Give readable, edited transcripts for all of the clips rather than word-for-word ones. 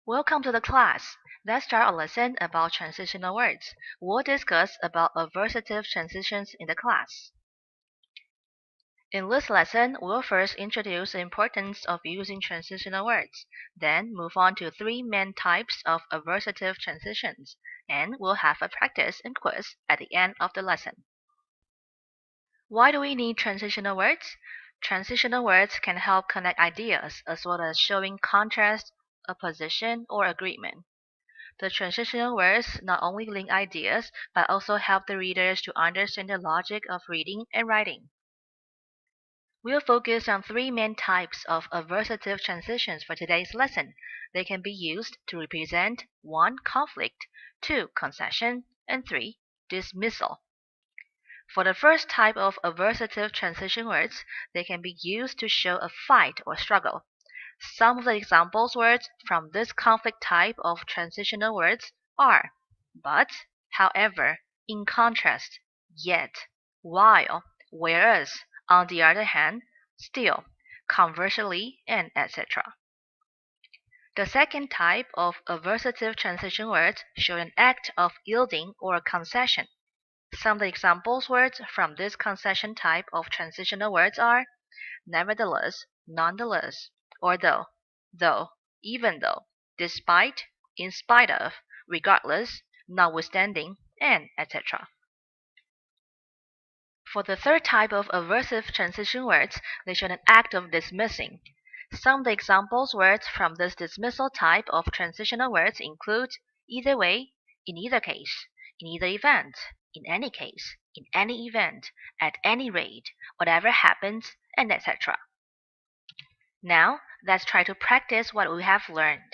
Welcome to the class. Let's start a lesson about transitional words. We'll discuss about adversative transitions in the class. In this lesson, we'll first introduce the importance of using transitional words, then move on to three main types of adversative transitions, and we'll have a practice and quiz at the end of the lesson. Why do we need transitional words? Transitional words can help connect ideas as well as showing contrast, opposition, or agreement. The transitional words not only link ideas, but also help the readers to understand the logic of reading and writing. We'll focus on three main types of adversative transitions for today's lesson. They can be used to represent 1. Conflict, 2. Concession, and 3. Dismissal. For the first type of adversative transition words, they can be used to show a fight or struggle. Some of the examples words from this conflict type of transitional words are but, however, in contrast, yet, while, whereas, on the other hand, still, conversely, and etc. The second type of adversative transition words show an act of yielding or concession. Some of the examples words from this concession type of transitional words are nevertheless, nonetheless, or though, even though, despite, in spite of, regardless, notwithstanding, and etc. For the third type of aversive transition words, they show an act of dismissing. Some of the examples words from this dismissal type of transitional words include either way, in either case, in either event, in any case, in any event, at any rate, whatever happens, and etc. Now, let's try to practice what we have learned.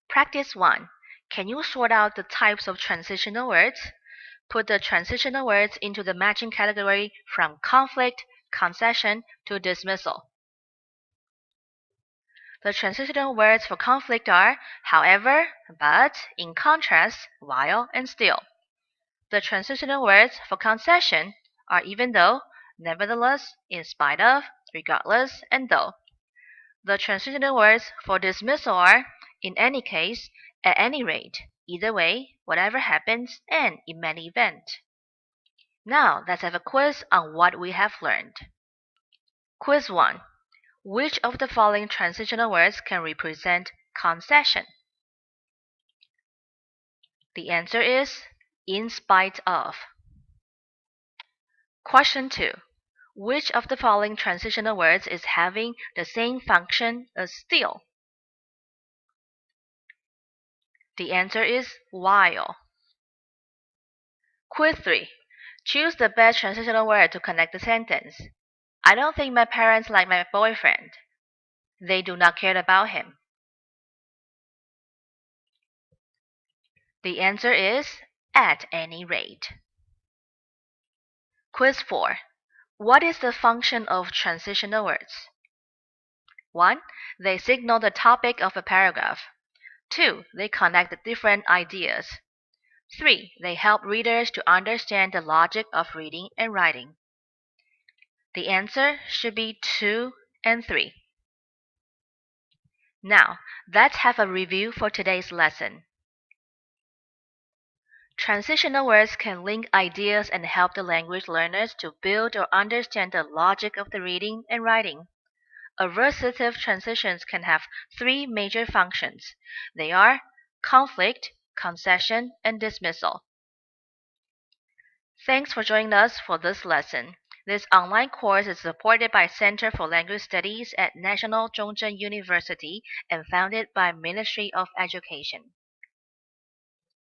Practice 1. Can you sort out the types of transitional words? Put the transitional words into the matching category from conflict, concession, to dismissal. The transitional words for conflict are however, but, in contrast, while, and still. The transitional words for concession are even though, nevertheless, in spite of, regardless, and though. The transitional words for dismissal are in any case, at any rate, either way, whatever happens, and in any event. Now, let's have a quiz on what we have learned. Quiz 1. Which of the following transitional words can represent concession? The answer is in spite of. Question 2. Which of the following transitional words is having the same function as still? The answer is while. Quiz 3. Choose the best transitional word to connect the sentence. I don't think my parents like my boyfriend. They do not care about him. The answer is at any rate. Quiz 4. What is the function of transitional words? 1. They signal the topic of a paragraph. 2. They connect the different ideas. 3. They help readers to understand the logic of reading and writing. The answer should be 2 and 3. Now, let's have a review for today's lesson. Transitional words can link ideas and help the language learners to build or understand the logic of the reading and writing. Adversative transitions can have three major functions. They are conflict, concession, and dismissal. Thanks for joining us for this lesson. This online course is supported by Center for Language Studies at National Zhongzheng University and founded by Ministry of Education.